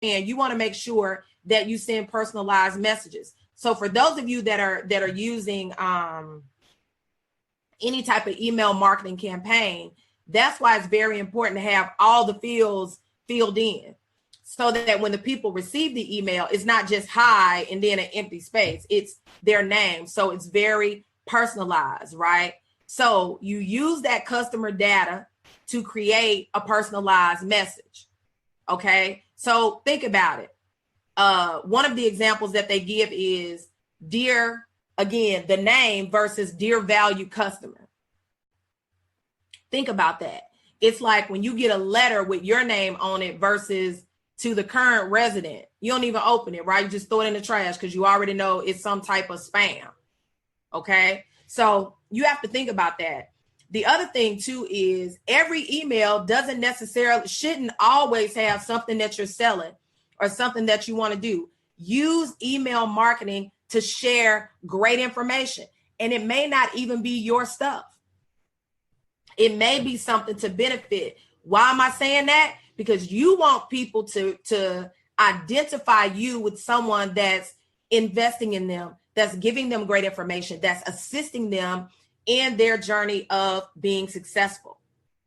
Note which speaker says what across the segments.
Speaker 1: you want to make sure that you send personalized messages. So for those of you that are using any type of email marketing campaign, that's why it's very important to have all the fields filled in, so that when the people receive the email, it's not just hi and then an empty space. It's their name. So it's very personalized, right? So you use that customer data to create a personalized message. Okay. So think about it. One of the examples that they give is dear, again, the name versus dear valued customer. Think about that. It's like when you get a letter with your name on it versus to the current resident, you don't even open it, right? You just throw it in the trash because you already know it's some type of spam. Okay. So you have to think about that. The other thing too is every email shouldn't always have something that you're selling or something that you want to do. Use email marketing to share great information. And it may not even be your stuff. It may be something to benefit. Why am I saying that? Because you want people to identify you with someone that's investing in them, that's giving them great information, that's assisting them in their journey of being successful,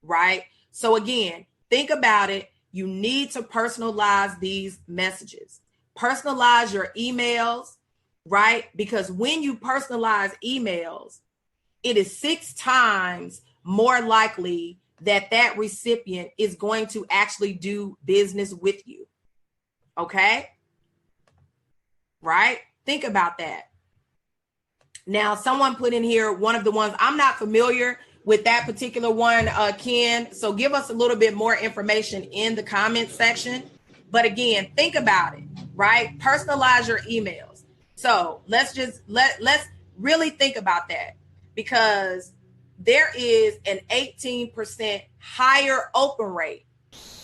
Speaker 1: right? So again, think about it. You need to personalize these messages. Personalize your emails, right? Because when you personalize emails, it is 6 times more likely that recipient is going to actually do business with you. Okay? Right? Think about that. Now, someone put in here one of the ones, I'm not familiar with that particular one, Ken. So give us a little bit more information in the comment section. But again, think about it, right? Personalize your emails. So let's really think about that, because there is an 18% higher open rate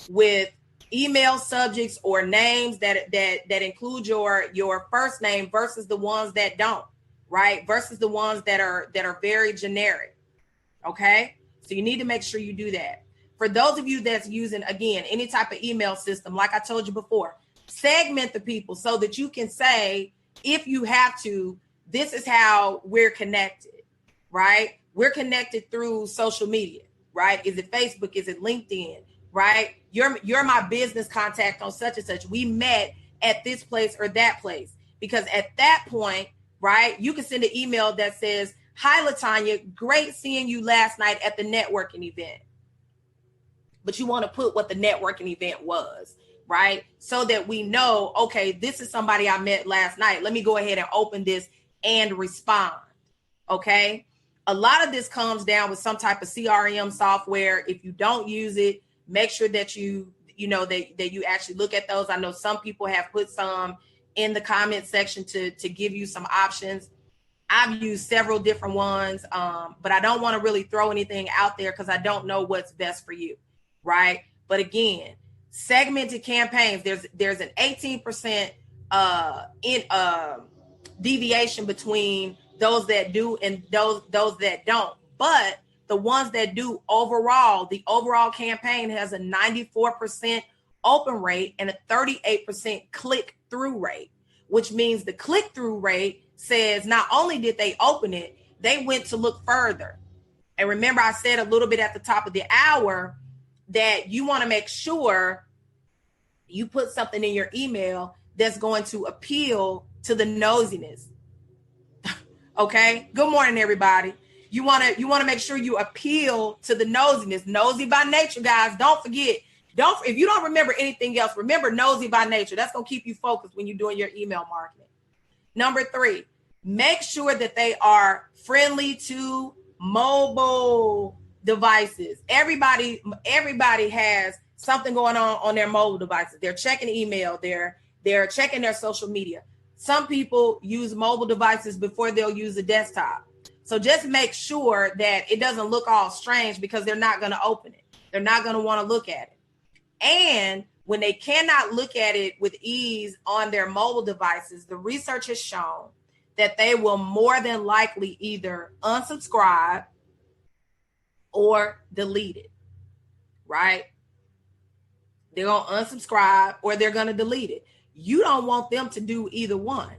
Speaker 1: with email subjects or names that include your first name versus the ones that don't, right? Versus the ones that are very generic. Okay. So you need to make sure you do that. For those of you that's using, again, any type of email system, like I told you before, segment the people so that you can say, if you have to, this is how we're connected, right? We're connected through social media, right? Is it Facebook? Is it LinkedIn, right? You're my business contact on such and such. We met at this place or that place. Because at that point, right, you can send an email that says, hi, LaTanya, great seeing you last night at the networking event. But you want to put what the networking event was, right? So that we know, okay, this is somebody I met last night. Let me go ahead and open this and respond, okay? A lot of this comes down with some type of CRM software. If you don't use it, make sure that you actually look at those. I know some people have put some in the comment section to give you some options. I've used several different ones, but I don't want to really throw anything out there because I don't know what's best for you, right? But again, segmented campaigns, there's an 18% deviation between those that do and those that don't. But the ones that do overall, the overall campaign has a 94% open rate and a 38% click-through rate, which means the click-through rate says not only did they open it, they went to look further. And remember, I said a little bit at the top of the hour that you want to make sure you put something in your email that's going to appeal to the nosiness. Okay. Good morning, everybody. You want to make sure you appeal to the nosiness. Nosy by nature, guys. Don't forget. If you don't remember anything else, remember nosy by nature. That's going to keep you focused when you're doing your email marketing. Number 3, make sure that they are friendly to mobile devices. Everybody has something going on their mobile devices. They're checking email. They're checking their social media. Some people use mobile devices before they'll use a desktop. So just make sure that it doesn't look all strange, because they're not going to open it. They're not going to want to look at it. And when they cannot look at it with ease on their mobile devices, the research has shown that they will more than likely either unsubscribe or delete it, right? They're going to unsubscribe or they're going to delete it. You don't want them to do either one,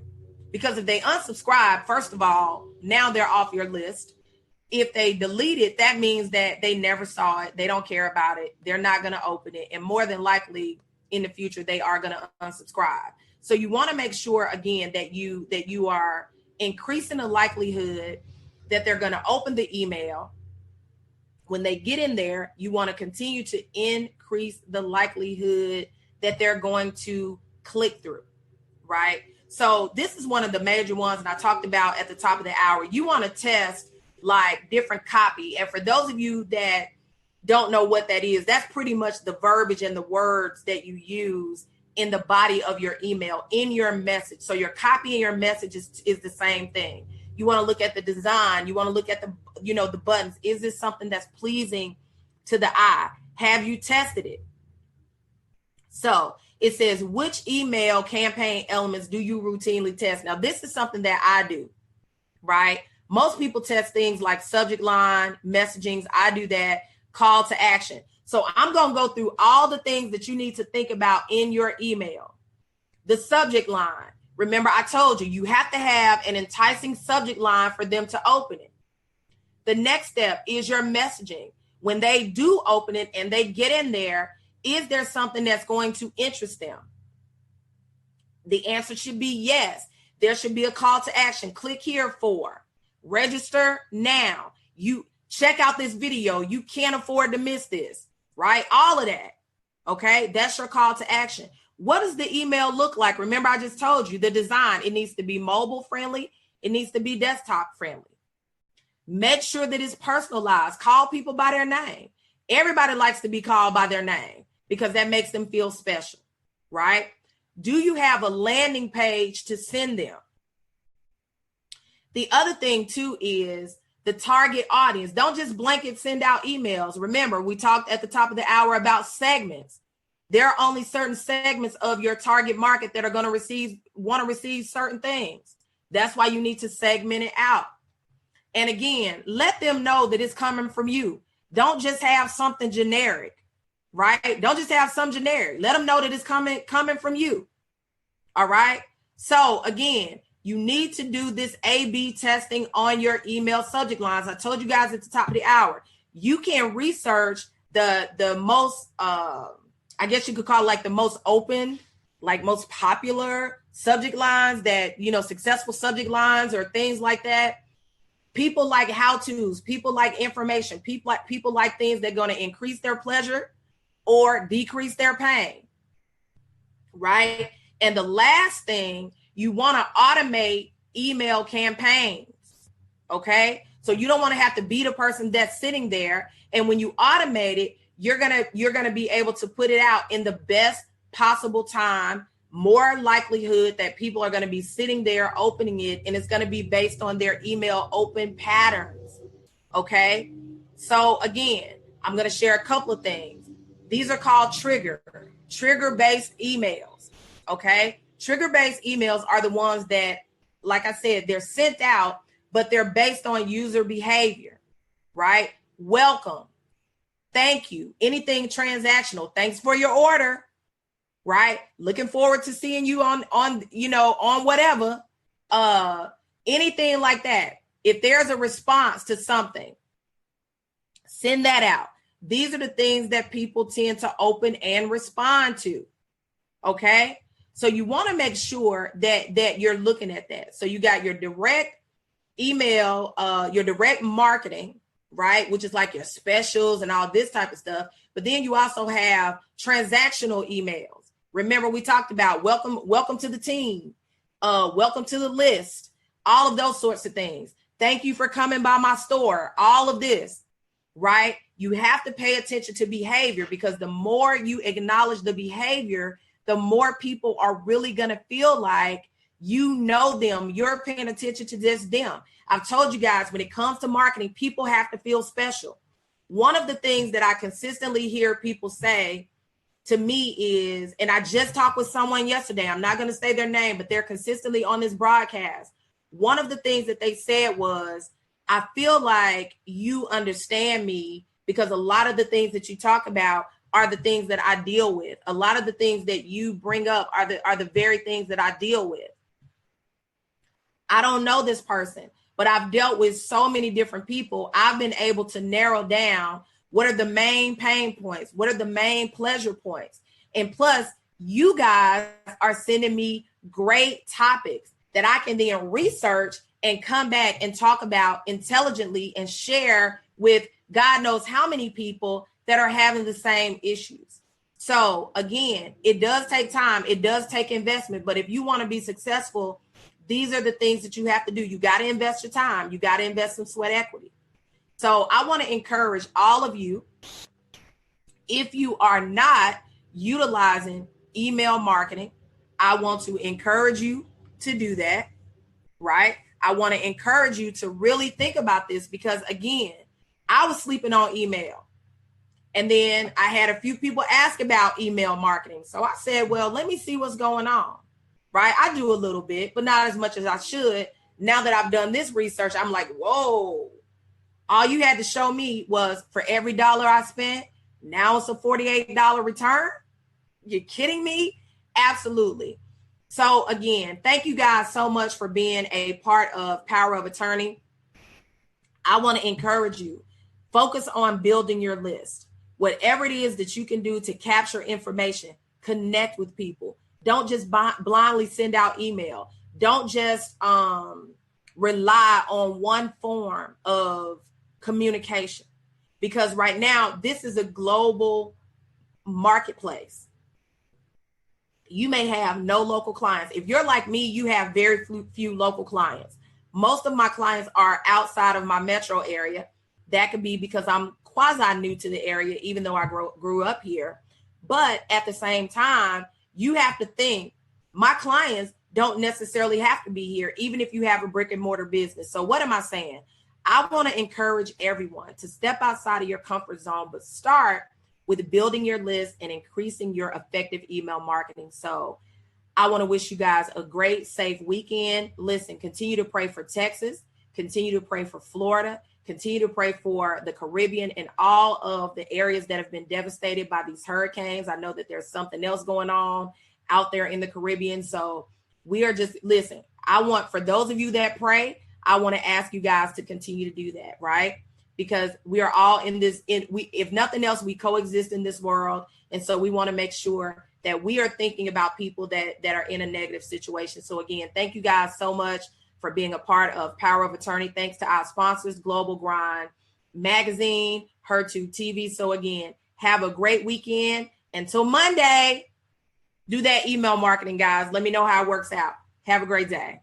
Speaker 1: because if they unsubscribe, first of all, now they're off your list. If they delete it, that means that they never saw it. They don't care about it. They're not going to open it. And more than likely in the future, they are going to unsubscribe. So you want to make sure, again, that you are increasing the likelihood that they're going to open the email. When they get in there, you want to continue to increase the likelihood that they're going to click through, right? So this is one of the major ones that I talked about at the top of the hour. You want to test like different copy. And for those of you that don't know what that is, that's pretty much the verbiage and the words that you use in the body of your email, in your message. So your copy and your message is the same thing. You want to look at the design. You want to look at the buttons. Is this something that's pleasing to the eye? Have you tested it? So it says, which email campaign elements do you routinely test? Now, this is something that I do, right? Most people test things like subject line, messagings. I do that. Call to action. So I'm going to go through all the things that you need to think about in your email. The subject line. Remember, I told you, you have to have an enticing subject line for them to open it. The next step is your messaging. When they do open it and they get in there, is there something that's going to interest them? The answer should be yes. There should be a call to action. Click here for. Register now. You check out this video. You can't afford to miss this, right? All of that. Okay. That's your call to action. What does the email look like? Remember, I just told you the design. It needs to be mobile friendly. It needs to be desktop friendly. Make sure that it's personalized. Call people by their name. Everybody likes to be called by their name because that makes them feel special, right? Do you have a landing page to send them? The other thing too is the target audience. Don't just blanket send out emails. Remember, we talked at the top of the hour about segments. There are only certain segments of your target market that are going to want to receive certain things. That's why you need to segment it out. And again, let them know that it's coming from you. Don't just have something generic, right? Don't just have some generic. Let them know that it's coming from you. All right. So again, you need to do this A/B testing on your email subject lines. I told you guys at the top of the hour, you can research the most, I guess you could call it like the most open, like most popular subject lines that, successful subject lines or things like that. People like how-tos, people like information, people like things that are going to increase their pleasure or decrease their pain, right? And the last thing, you want to automate email campaigns, okay? So you don't want to have to be the person that's sitting there. And when you automate it, you're gonna be able to put it out in the best possible time, more likelihood that people are going to be sitting there opening it, and it's going to be based on their email open patterns, okay? So again, I'm going to share a couple of things. These are called trigger-based emails, okay? Trigger-based emails are the ones that, like I said, they're sent out, but they're based on user behavior, right? Welcome. Thank you. Anything transactional. Thanks for your order, right? Looking forward to seeing you on whatever, anything like that. If there's a response to something, send that out. These are the things that people tend to open and respond to. Okay. So you want to make sure that you're looking at that. So you got your direct email, your direct marketing, right? Which is like your specials and all this type of stuff. But then you also have transactional emails. Remember, we talked about welcome to the team, welcome to the list, all of those sorts of things. Thank you for coming by my store. All of this, right? You have to pay attention to behavior, because the more you acknowledge the behavior, the more people are really going to feel like you know them. You're paying attention to just them. I've told you guys, when it comes to marketing, people have to feel special. One of the things that I consistently hear people say to me is, and I just talked with someone yesterday, I'm not going to say their name, but they're consistently on this broadcast. One of the things that they said was, I feel like you understand me, because a lot of the things that you talk about are the things that I deal with. A lot of the things that you bring up are the very things that I deal with. I don't know this person, but I've dealt with so many different people. I've been able to narrow down what are the main pain points, what are the main pleasure points. And plus, you guys are sending me great topics that I can then research and come back and talk about intelligently and share with God knows how many people that are having the same issues. So again, it does take time. It does take investment. But if you want to be successful, these are the things that you have to do. You got to invest your time. You got to invest some sweat equity. So I want to encourage all of you, if you are not utilizing email marketing, I want to encourage you to do that, right? I want to encourage you to really think about this because, again, I was sleeping on email. And then I had a few people ask about email marketing. So I said, well, let me see what's going on, right? I do a little bit, but not as much as I should. Now that I've done this research, I'm like, whoa, all you had to show me was for every dollar I spent, now it's a $48 return. You're kidding me? Absolutely. So again, thank you guys so much for being a part of Power of Attorney. I want to encourage you, focus on building your list. Whatever it is that you can do to capture information, connect with people. Don't just blindly send out email. Don't just rely on one form of communication, because right now this is a global marketplace. You may have no local clients. If you're like me, you have very few local clients. Most of my clients are outside of my metro area. That could be because I'm quasi new to the area, even though I grew up here. But at the same time, you have to think my clients don't necessarily have to be here, even if you have a brick and mortar business. So what am I saying? I want to encourage everyone to step outside of your comfort zone, but start with building your list and increasing your effective email marketing. So I want to wish you guys a great, safe weekend. Listen, continue to pray for Texas, continue to pray for Florida, continue to pray for the Caribbean and all of the areas that have been devastated by these hurricanes. I know that there's something else going on out there in the Caribbean. So we are just, listen, I want, for those of you that pray, I want to ask you guys to continue to do that, right? Because we are all in this, if nothing else, we coexist in this world. And so we want to make sure that we are thinking about people that are in a negative situation. So again, thank you guys so much for being a part of Power of Attorney. Thanks to our sponsors, Global Grind Magazine, Her2 TV. So again, have a great weekend. Until Monday, do that email marketing, guys. Let me know how it works out. Have a great day.